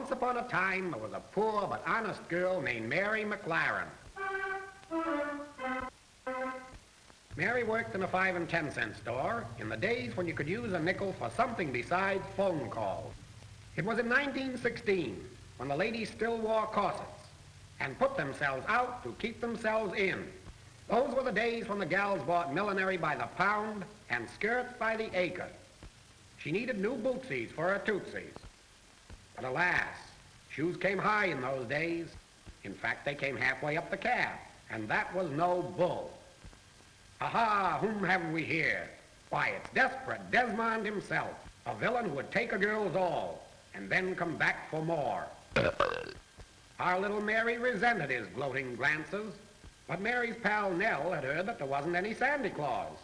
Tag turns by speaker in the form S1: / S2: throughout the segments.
S1: Once upon a time, there was a poor but honest girl named Mary MacLaren. Mary worked in a 5 and 10 cent store in the days when you could use a nickel for something besides phone calls. It was in 1916 when the ladies still wore corsets and put themselves out to keep themselves in. Those were the days when the gals bought millinery by the pound and skirts by the acre. She needed new bootsies for her tootsies. But alas, shoes came high in those days. In fact, they came halfway up the calf, and that was no bull. Ha-ha, whom have we here? Why, it's desperate Desmond himself, a villain who would take a girl's all and then come back for more. Our little Mary resented his gloating glances, but Mary's pal Nell had heard that there wasn't any Santa Claus,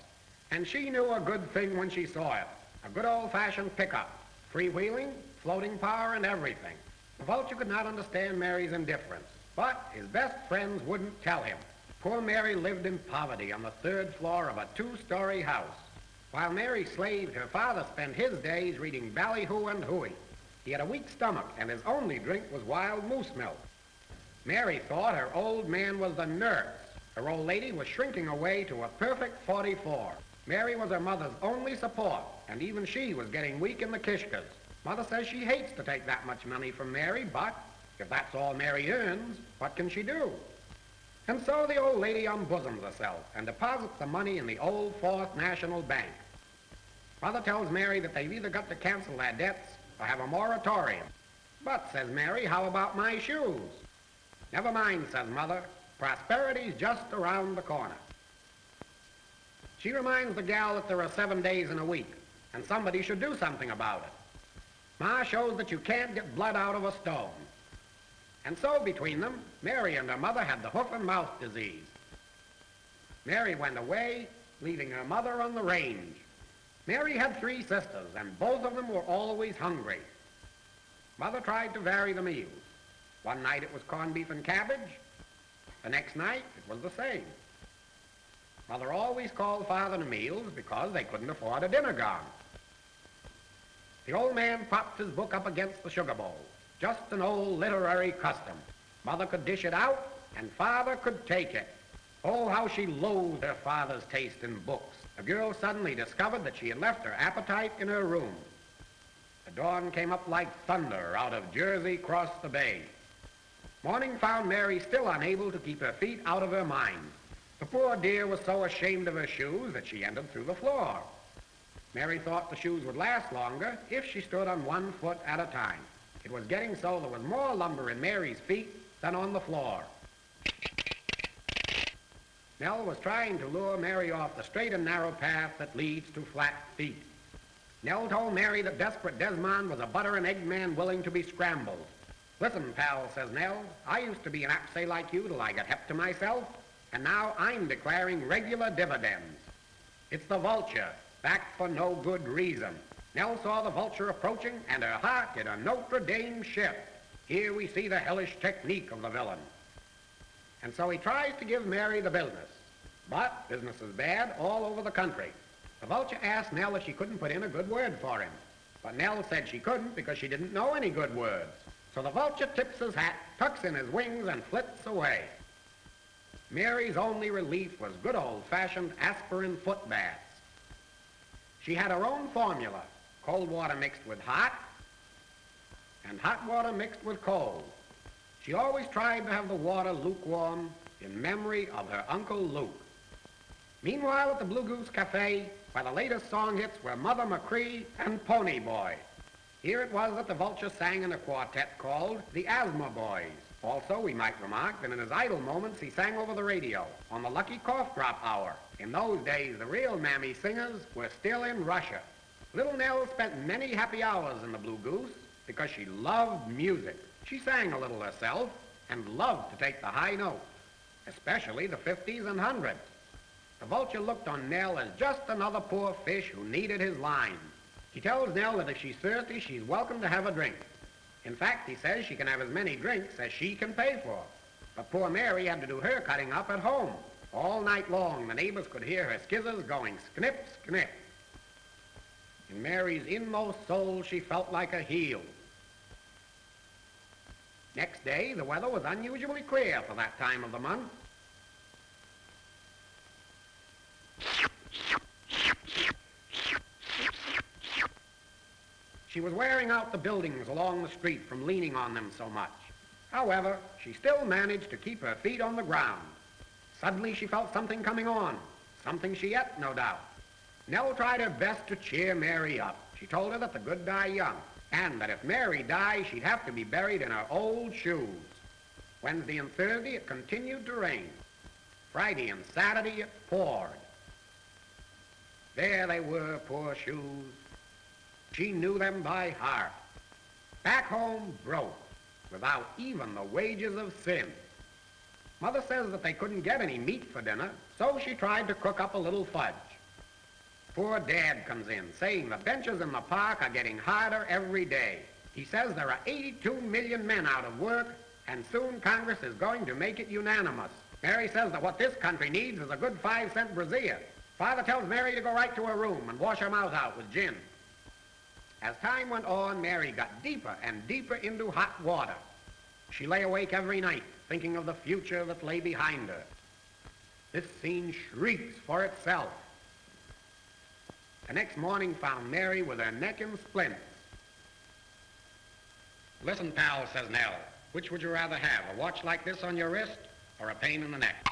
S1: and she knew a good thing when she saw it, a good old-fashioned pickup, freewheeling, floating power, and everything. The vulture could not understand Mary's indifference, but his best friends wouldn't tell him. Poor Mary lived in poverty on the 3rd floor of a 2-story house. While Mary slaved, her father spent his days reading Ballyhoo and Hooey. He had a weak stomach, and his only drink was wild moose milk. Mary thought her old man was the nurse. Her old lady was shrinking away to a perfect 44. Mary was her mother's only support, and even she was getting weak in the kishkas. Mother says she hates to take that much money from Mary, but if that's all Mary earns, what can she do? And so the old lady unbosoms herself and deposits the money in the old 4th National Bank. Mother tells Mary that they've either got to cancel their debts or have a moratorium. But, says Mary, how about my shoes? Never mind, says Mother. Prosperity's just around the corner. She reminds the gal that there are 7 days in a week, and somebody should do something about it. Ma shows that you can't get blood out of a stone. And so between them, Mary and her mother had the hoof and mouth disease. Mary went away, leaving her mother on the range. Mary had 3 sisters, and both of them were always hungry. Mother tried to vary the meals. One night it was corned beef and cabbage. The next night it was the same. Mother always called Father to meals because they couldn't afford a dinner gong. The old man propped his book up against the sugar bowl. Just an old literary custom. Mother could dish it out, and Father could take it. Oh, how she loathed her father's taste in books. The girl suddenly discovered that she had left her appetite in her room. The dawn came up like thunder out of Jersey across the bay. Morning found Mary still unable to keep her feet out of her mind. The poor dear was so ashamed of her shoes that she entered through the floor. Mary thought the shoes would last longer if she stood on 1 foot at a time. It was getting so there was more lumber in Mary's feet than on the floor. Nell was trying to lure Mary off the straight and narrow path that leads to flat feet. Nell told Mary that desperate Desmond was a butter and egg man willing to be scrambled. Listen, pal, says Nell, I used to be an apsay like you till I got hep to myself, and now I'm declaring regular dividends. It's the vulture, back for no good reason. Nell saw the vulture approaching, and her heart did a Notre Dame shift. Here we see the hellish technique of the villain. And so he tries to give Mary the business. But business is bad all over the country. The vulture asked Nell if she couldn't put in a good word for him. But Nell said she couldn't because she didn't know any good words. So the vulture tips his hat, tucks in his wings, and flits away. Mary's only relief was good old-fashioned aspirin foot baths. She had her own formula, cold water mixed with hot, and hot water mixed with cold. She always tried to have the water lukewarm in memory of her Uncle Luke. Meanwhile, at the Blue Goose Cafe, where the latest song hits were Mother McCree and Pony Boy. Here it was that the vulture sang in a quartet called the Asthma Boys. Also, we might remark that in his idle moments he sang over the radio on the Lucky Cough Drop Hour. In those days, the real mammy singers were still in Russia. Little Nell spent many happy hours in the Blue Goose because she loved music. She sang a little herself and loved to take the high notes, especially the 50s and 100s. The vulture looked on Nell as just another poor fish who needed his line. He tells Nell that if she's thirsty, she's welcome to have a drink. In fact, he says she can have as many drinks as she can pay for. But poor Mary had to do her cutting up at home. All night long, the neighbors could hear her skizzers going sknip, sknip. In Mary's inmost soul, she felt like a heel. Next day, the weather was unusually clear for that time of the month. She was wearing out the buildings along the street from leaning on them so much. However, she still managed to keep her feet on the ground. Suddenly she felt something coming on, something she ate, no doubt. Nell tried her best to cheer Mary up. She told her that the good die young, and that if Mary died, she'd have to be buried in her old shoes. Wednesday and Thursday, it continued to rain. Friday and Saturday, it poured. There they were, poor shoes. She knew them by heart. Back home, broke, without even the wages of sin. Mother says that they couldn't get any meat for dinner, so she tried to cook up a little fudge. Poor Dad comes in, saying the benches in the park are getting harder every day. He says there are 82 million men out of work, and soon Congress is going to make it unanimous. Mary says that what this country needs is a good 5-cent brassiere. Father tells Mary to go right to her room and wash her mouth out with gin. As time went on, Mary got deeper and deeper into hot water. She lay awake every night, thinking of the future that lay behind her. This scene shrieks for itself. The next morning found Mary with her neck in splints. "Listen, pal," says Nell, "which would you rather have, a watch like this on your wrist or a pain in the neck?"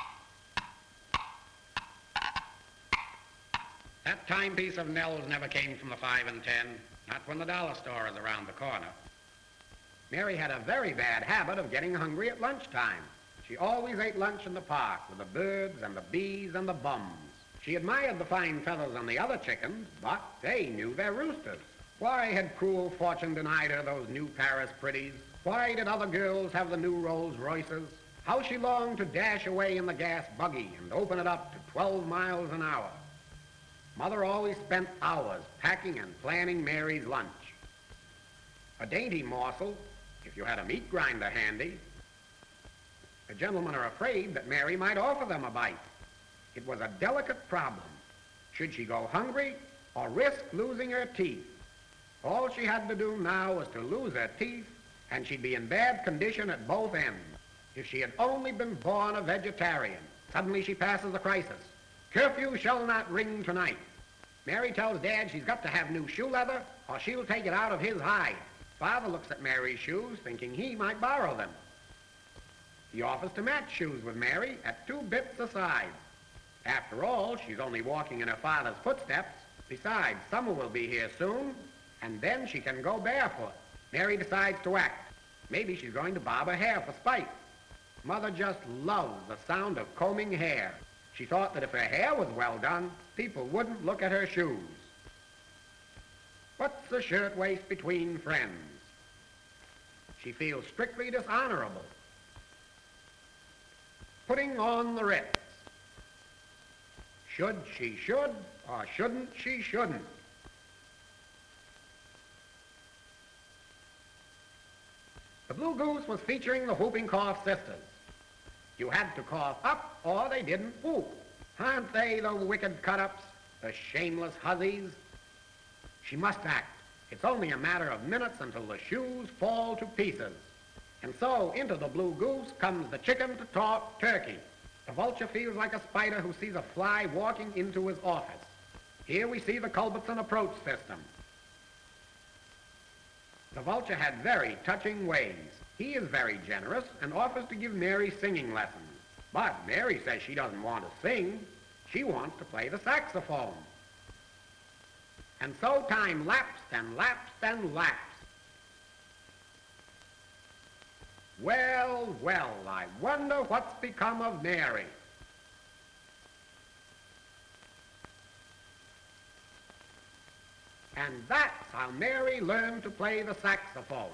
S1: That timepiece of Nell's never came from the 5 and 10, not when the dollar store is around the corner. Mary had a very bad habit of getting hungry at lunchtime. She always ate lunch in the park with the birds and the bees and the bums. She admired the fine feathers on the other chickens, but they knew their roosters. Why had cruel fortune denied her those new Paris pretties? Why did other girls have the new Rolls Royces? How she longed to dash away in the gas buggy and open it up to 12 miles an hour. Mother always spent hours packing and planning Mary's lunch. A dainty morsel, if you had a meat grinder handy. The gentlemen are afraid that Mary might offer them a bite. It was a delicate problem. Should she go hungry or risk losing her teeth? All she had to do now was to lose her teeth, and she'd be in bad condition at both ends. If she had only been born a vegetarian. Suddenly she passes a crisis. Curfew shall not ring tonight. Mary tells Dad she's got to have new shoe leather or she'll take it out of his hide. Father looks at Mary's shoes, thinking he might borrow them. He offers to match shoes with Mary at 2 bits a size. After all, she's only walking in her father's footsteps. Besides, summer will be here soon, and then she can go barefoot. Mary decides to act. Maybe she's going to bob her hair for spite. Mother just loves the sound of combing hair. She thought that if her hair was well done, people wouldn't look at her shoes. What's the shirtwaist between friends? She feels strictly dishonorable. Putting on the Ritz. Should she should, or shouldn't she shouldn't? The Blue Goose was featuring the Whooping Cough Sisters. You had to cough up or they didn't whoop. Aren't they the wicked cut-ups, the shameless hussies? She must act. It's only a matter of minutes until the shoes fall to pieces. And so into the Blue Goose comes the chicken to talk turkey. The vulture feels like a spider who sees a fly walking into his office. Here we see the Culbertson approach system. The vulture had very touching ways. He is very generous and offers to give Mary singing lessons. But Mary says she doesn't want to sing. She wants to play the saxophone. And so time lapsed and lapsed and lapsed. Well, well, I wonder what's become of Mary. And that's how Mary learned to play the saxophone.